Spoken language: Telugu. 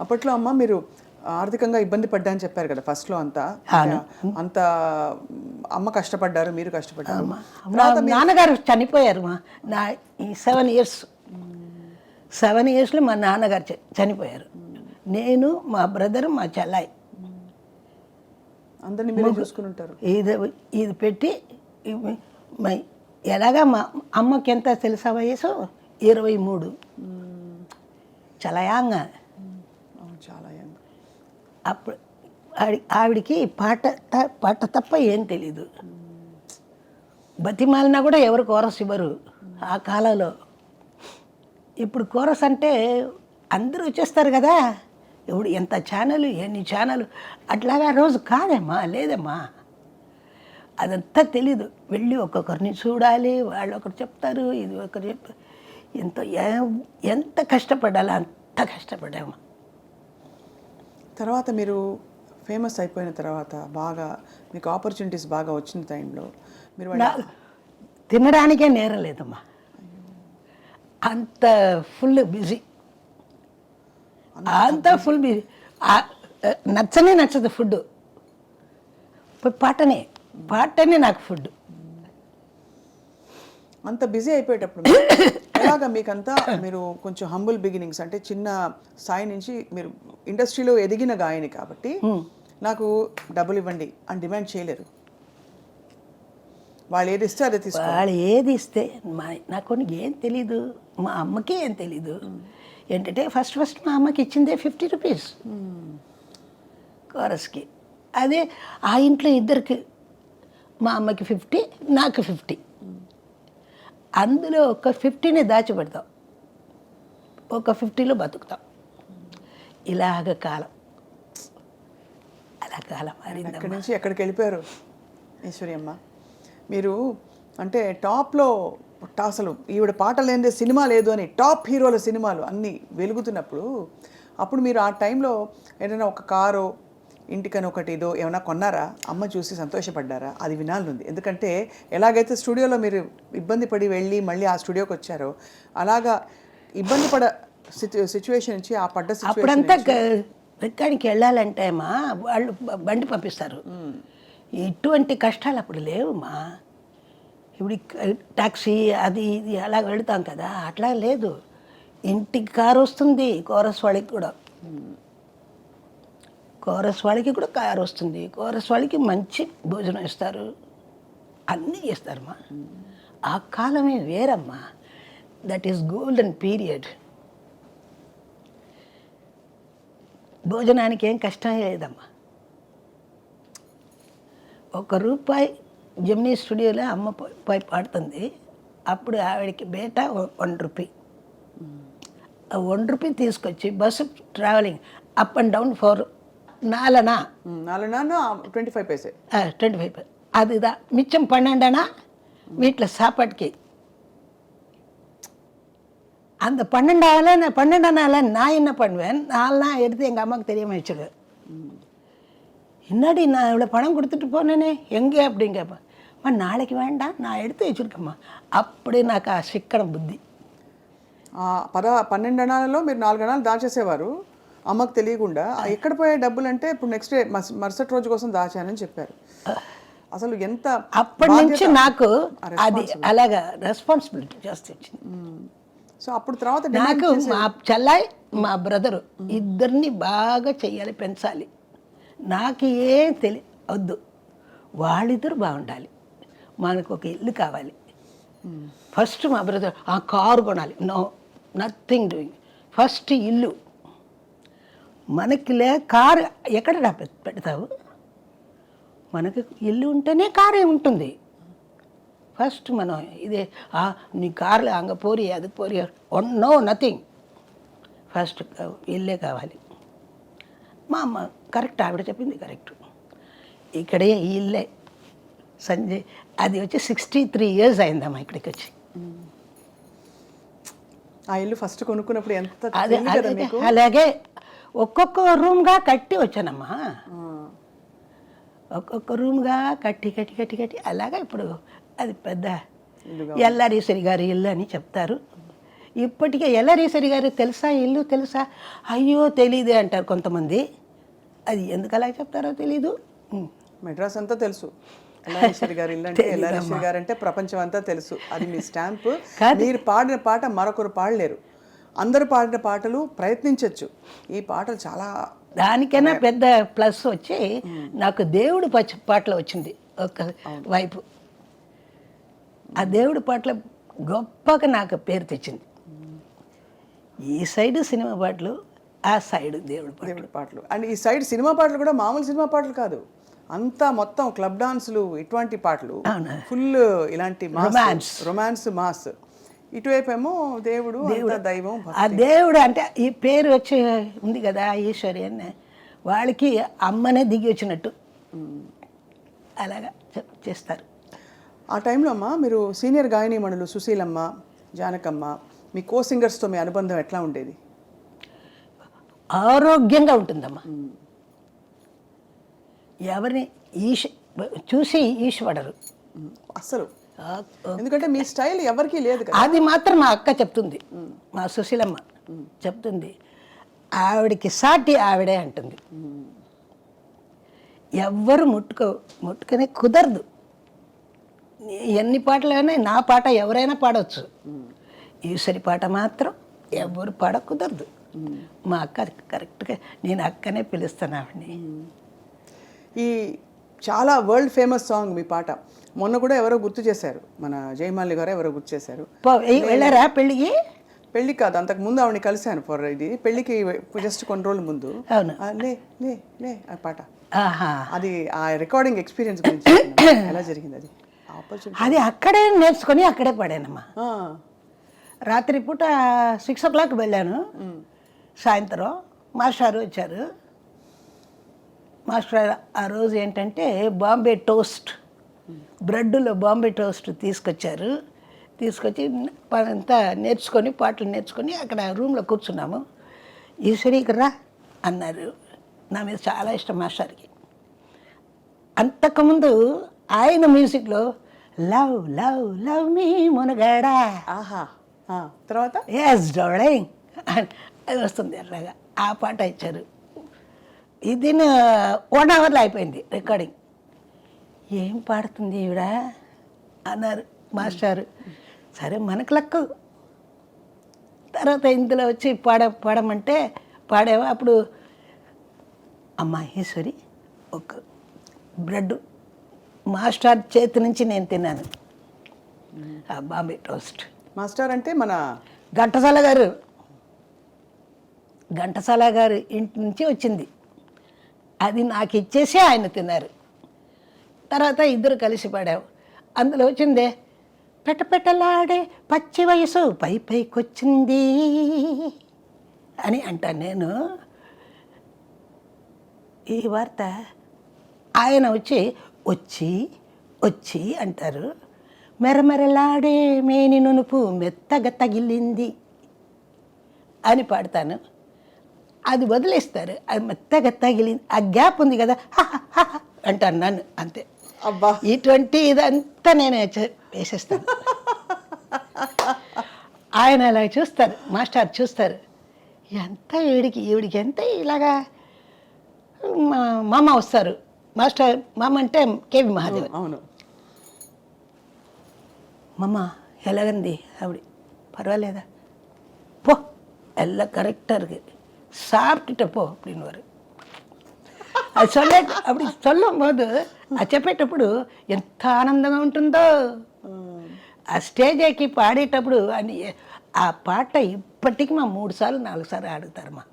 అప్పట్లో అమ్మ మీరు ఆర్థికంగా ఇబ్బంది పడ్డా అని చెప్పారు కదా ఫస్ట్లో అంతా అంత అమ్మ కష్టపడ్డారు మీరు కష్టపడ్డారు మా నాన్నగారు చనిపోయారు నా ఈ 7 years 7 yearsలో మా నాన్నగారు చనిపోయారు. నేను మా బ్రదరు మా చెల్లాయి అందరినీ మీరే చూసుకుని ఉంటారు. ఇది పెట్టి ఎలాగా మా అమ్మకి ఎంత తెలుసా వయసు 23 చాలా యాంగ్. చాలా యాంగ్. అప్పుడు ఆవిడికి పాట తప్ప ఏం తెలీదు. బతిమాలినా కూడా ఎవరు కోరస్ ఇవ్వరు ఆ కాలంలో. ఇప్పుడు కోరస్ అంటే అందరూ వచ్చేస్తారు కదా, ఇప్పుడు ఎంత ఛానల్ ఎన్ని ఛానల్ అట్లాగా రోజు కాదమ్మా, లేదమ్మా, అదంతా తెలీదు. వెళ్ళి ఒక్కొక్కరిని చూడాలి, వాళ్ళు ఒకరు చెప్తారు, ఇది ఒకరు చెప్తారు. ఎంత కష్టపడాలో అంత కష్టపడాము. తర్వాత మీరు ఫేమస్ అయిపోయిన తర్వాత బాగా మీకు ఆపర్చునిటీస్ బాగా వచ్చిన టైంలో మీరు తినడానికే నేరం లేదమ్మా, అంత ఫుల్ బిజీ, అంత ఫుల్ బిజీ. నచ్చదు ఫుడ్, పాటనే నాకు ఫుడ్. అంత బిజీ అయిపోయేటప్పుడు ఎలాగా మీకంతా మీరు కొంచెం హంబుల్ బిగినింగ్స్ అంటే చిన్న స్థాయి నుంచి మీరు ఇండస్ట్రీలో ఎదిగిన గాయని కాబట్టి నాకు డబ్బులు ఇవ్వండి అని డిమాండ్ చేయలేరు. వాళ్ళు ఏది ఇస్తే అదే తీసుకో. వాళ్ళు ఏది ఇస్తే నాకు ఏం తెలీదు, మా అమ్మకి ఏం తెలీదు. ఏంటంటే ఫస్ట్ మా అమ్మకి ఇచ్చిందే 50 రూపీస్ కోరస్కి. అదే ఆ ఇంట్లో ఇద్దరికి, మా అమ్మకి 50 నాకు 50, అందులో ఒక 50ని దాచిపెడతాం, ఒక 50లో బతుకుతాం. ఇలాగ కాలం అలా కాలం మారింది. అక్కడి నుంచి ఎక్కడికి వెళ్ళిపోయారు ఈశ్వరి అమ్మ మీరు? అంటే టాప్లో అసలు ఈవిడ పాట లేనిదే సినిమా లేదు అని టాప్ హీరోల సినిమాలు అన్నీ వెలుగుతున్నప్పుడు అప్పుడు మీరు ఆ టైంలో ఏదైనా ఒక కారో ఇంటికని ఒకటి ఏదో ఏమైనా కొన్నారా? అమ్మ చూసి సంతోషపడ్డారా? అది వినాలనుంది. ఎందుకంటే ఎలాగైతే స్టూడియోలో మీరు ఇబ్బంది పడి వెళ్ళి మళ్ళీ ఆ స్టూడియోకి వచ్చారో అలాగా ఇబ్బంది పడ సిచ్యువేషన్ నుంచి ఆ పడ్డ అప్పుడంతా రికార్డింగ్కి వెళ్ళాలంటే మా వాళ్ళు బండి పంపిస్తారు. ఇటువంటి కష్టాలు అప్పుడు లేవుమా. ఇప్పుడు ట్యాక్సీ అది ఇది అలా వెళతాం కదా, అట్లా లేదు. ఇంటికి కారు వస్తుంది, కోరస్ వాళ్ళకి కూడా కారు వస్తుంది, కోరస్ వాళ్ళకి మంచి భోజనం ఇస్తారు, అన్నీ చేస్తారమ్మా. ఆ కాలమే వేరమ్మా. That is golden period. భోజనానికి ఏం కష్టం లేదమ్మా. ₹1 జెమినీ స్టూడియోలో అమ్మ పోయి పాడుతుంది. అప్పుడు ఆవిడకి బేట ₹1. ఆ ₹1 తీసుకొచ్చి bus travelling up and down for 4 25 paise 25 அதுதா மிச்சம் 12 வீட்டில் சாப்பாட்டுக்கு. அந்த 12 நான் என்ன பண்ணுவேன், 4 எடுத்து எங்கள் அம்மாவுக்கு தெரியாமல் வச்சுடுவேன். என்னடி நான் இவ்வளோ பணம் கொடுத்துட்டு போனேனே எங்கே அப்படின்னு கேட்பேன். அம்மா நாளைக்கு வேண்டாம், நான் எடுத்து வச்சுருக்கேம்மா. அப்படி నాకు ఆ శిక్కడం బుద్ధి. 12 అణాలలో మీరు 4 అణాలు దాచేసేవారు అమ్మకు తెలియకుండా. ఎక్కడ పోయే డబ్బులు అంటే ఇప్పుడు నెక్స్ట్ డే మరుసటి రోజు కోసం దాచానని చెప్పారు. అసలు ఎంత అప్పటి నుంచి నాకు అది అలాగా రెస్పాన్సిబిలిటీ జాస్తి వచ్చింది. సో అప్పుడు తర్వాత నాకు మా చెల్లాయి మా బ్రదరు ఇద్దరిని బాగా చెయ్యాలి, పెంచాలి. నాకు ఏం వద్దు, వాళ్ళిద్దరు బాగుండాలి, మనకు ఒక ఇల్లు కావాలి. ఫస్ట్ మా బ్రదర్ ఆ కారు కొనాలి, నో నథింగ్ డూయింగ్, ఫస్ట్ ఇల్లు. మనకి కారు ఎక్కడ పెడతావు? మనకి ఇల్లు ఉంటేనే కారే ఉంటుంది. ఫస్ట్ మనం ఇదే నీ కార్లు అంగ పోరి అది పోరి, నో నథింగ్, ఫస్ట్ ఇల్లే కావాలి. మా అమ్మ కరెక్ట్, ఆవిడ చెప్పింది కరెక్ట్. ఇక్కడే ఈ ఇల్లే సంజయ్ అది వచ్చి 63 years అయిందమ్మా ఇక్కడికి వచ్చి. ఆ ఇల్లు ఫస్ట్ కొనుక్కున్నప్పుడు ఎంత అదే అలాగే ఒక్కొక్క రూమ్గా కట్టి వచ్చానమ్మా, ఒక్కొక్క రూమ్గా కట్టి అలాగా ఇప్పుడు అది పెద్ద ఎల్లారీశ్వరి గారి ఇల్లు అని చెప్తారు. ఇప్పటికే ఎల్లరీశ్వరి గారు తెలుసా ఇల్లు తెలుసా, అయ్యో తెలీదే అంటారు కొంతమంది. అది ఎందుకు అలా చెప్తారో తెలీదు. మెడ్రాస్ అంతా తెలుసు. ఎల్లారేశ్వరి గారి ఇల్లు అంటే ఎల్లారేశ్వరి గారు అంటే ప్రపంచం అంతా తెలుసు. అది మీ స్టాంపు. మీరు పాడిన పాట మరొకరు పాడలేరు. అందరూ పాడిన పాటలు ప్రయత్నించవచ్చు. ఈ పాటలు చాలా దానికైనా పెద్ద ప్లస్ వచ్చి నాకు దేవుడు పాటలు వచ్చింది ఒక వైపు. ఆ దేవుడి పాటలు గొప్పగా నాకు పేరు తెచ్చింది. ఈ సైడు సినిమా పాటలు, ఆ సైడు దేవుడి పాటలు. అండ్ ఈ సైడ్ సినిమా పాటలు కూడా మామూలు సినిమా పాటలు కాదు, అంతా మొత్తం క్లబ్ డాన్సులు ఇటువంటి పాటలు, ఫుల్ ఇలాంటి రొమాన్స్ మాస్. ఇటువైపు ఏమో దేవుడు అంతా దైవం. ఆ దేవుడు అంటే ఈ పేరు వచ్చి ఉంది కదా ఈశ్వరి అని, వాళ్ళకి అమ్మనే దిగి వచ్చినట్టు అలాగా చేస్తారు. ఆ టైంలో అమ్మ మీరు సీనియర్ గాయనీమణులు సుశీలమ్మ, జానకమ్మ, మీ కో సింగర్స్తో మీ అనుబంధం ఎట్లా ఉండేది? ఆరోగ్యంగా ఉంటుందమ్మా. ఎవరిని చూసి ఈశ్వడరు అసలు. ఎందుకంటే మీ స్టైల్ ఎవరికీ లేదు కదా. అది మాత్రం మా అక్క చెప్తుంది, మా సుశీలమ్మ చెప్తుంది. ఆవిడకి సాటి ఆవిడే అంటుంది. ఎవ్వరు ముట్టుకొని కుదరదు. ఎన్ని పాటలైనా నా పాట ఎవరైనా పాడవచ్చు, ఈశ్వరి పాట మాత్రం ఎవరు పాడ కుదరదు. మా అక్క కరెక్ట్గా, నేను అక్కనే పిలుస్తాను ఆవిడని. ఈ చాలా వరల్డ్ ఫేమస్ సాంగ్ మీ పాట మొన్న కూడా ఎవరో గుర్తు చేశారు, మన జయమాలి గారు ఎవరో గుర్తు చేశారు. వెళ్ళారా పెళ్ళికి? పెళ్ళి కాదు, అంతకు ముందు ఆవిడని కలిశాను ఫర్ ఇది పెళ్ళికి జస్ట్ కొన్ని రోజుల ముందు. అవును. లే లే లే ఆ పాట, అది ఆ రికార్డింగ్ ఎక్స్పీరియన్స్ గురించి ఎలా జరిగింది? అది అది అక్కడే నేర్చుకొని అక్కడే పాడానమ్మా. రాత్రి పూట 6 o'clock వెళ్ళాను. సాయంత్రం మాస్టర్ వచ్చారు. మాస్టర్ ఆ రోజు ఏంటంటే బాంబే టోస్ట్, బ్రెడ్లో బాంబే టోస్ట్ తీసుకొచ్చారు. తీసుకొచ్చి అంతా నేర్చుకొని పాటలు నేర్చుకొని అక్కడ రూమ్లో కూర్చున్నాము. ఈశ్వరి ఇక్కడ రా అన్నారు. నా మీద చాలా ఇష్టం మాస్టర్కి. అంతకుముందు ఆయన మ్యూజిక్లో లవ్ లవ్ లవ్ మీ మునగాడా, తర్వాత ఎస్ డార్లింగ్ అది వస్తుంది. అట్లాగా ఆ పాట ఇచ్చారు. ఇది 1 hourలో అయిపోయింది రికార్డింగ్. ఏం పాడుతుంది ఈవిడ అన్నారు మాస్టారు. సరే మనకు లక్కు. తర్వాత ఇందులో వచ్చి పాడమంటే పాడేవా. అప్పుడు అమ్మా ఈశ్వరి ఒక బ్రెడ్ మాస్టర్ చేతి నుంచి నేను తిన్నాను ఆ బాంబే టోస్ట్. మాస్టర్ అంటే మన ఘంటసాల గారు ఇంటి నుంచి వచ్చింది. అది నాకు ఇచ్చేసి ఆయన తిన్నారు. తర్వాత ఇద్దరు కలిసి పాడావు. అందులో వచ్చిందే పెట్టపెట్టలాడే పచ్చి వయసు పై పైకొచ్చింది అని అంటాను నేను. ఈ వార్త ఆయన వచ్చి వచ్చి వచ్చి అంటారు. మెరమెరలాడే మేని నునుపు మెత్తగా తగిలింది అని పాడతాను. అది వదిలేస్తారు. అది మెత్తగా తగిలింది, ఆ గ్యాప్ ఉంది కదా అంటాను నన్ను అంతే. అబ్బా, ఇటువంటి ఇదంతా నేను వేసేస్తాను. ఆయన అలా చూస్తారు, మాస్టర్ చూస్తారు. ఎంత ఈవిడికి ఎంత ఇలాగా. మామ వస్తారు. మాస్టర్ మామ అంటే కేవి మహాదేవ్. అవును. మామ ఎలాగంది ఆవిడ, పర్వాలేదా, పో ఎల్ల కరెక్டாக இருக்கு, சாப்பிட்டுட்ட போ அப்படின்னுவார். అది అప్పుడు சொல்லும் போது అది చెప్పేటప్పుడు ఎంత ఆనందంగా ఉంటుందో. ఆ స్టేజ్ ఎక్కి పాడేటప్పుడు అని ఆ పాట ఇప్పటికీ మా 3 సార్లు 4 సార్లు ఆడుతారమ్మా.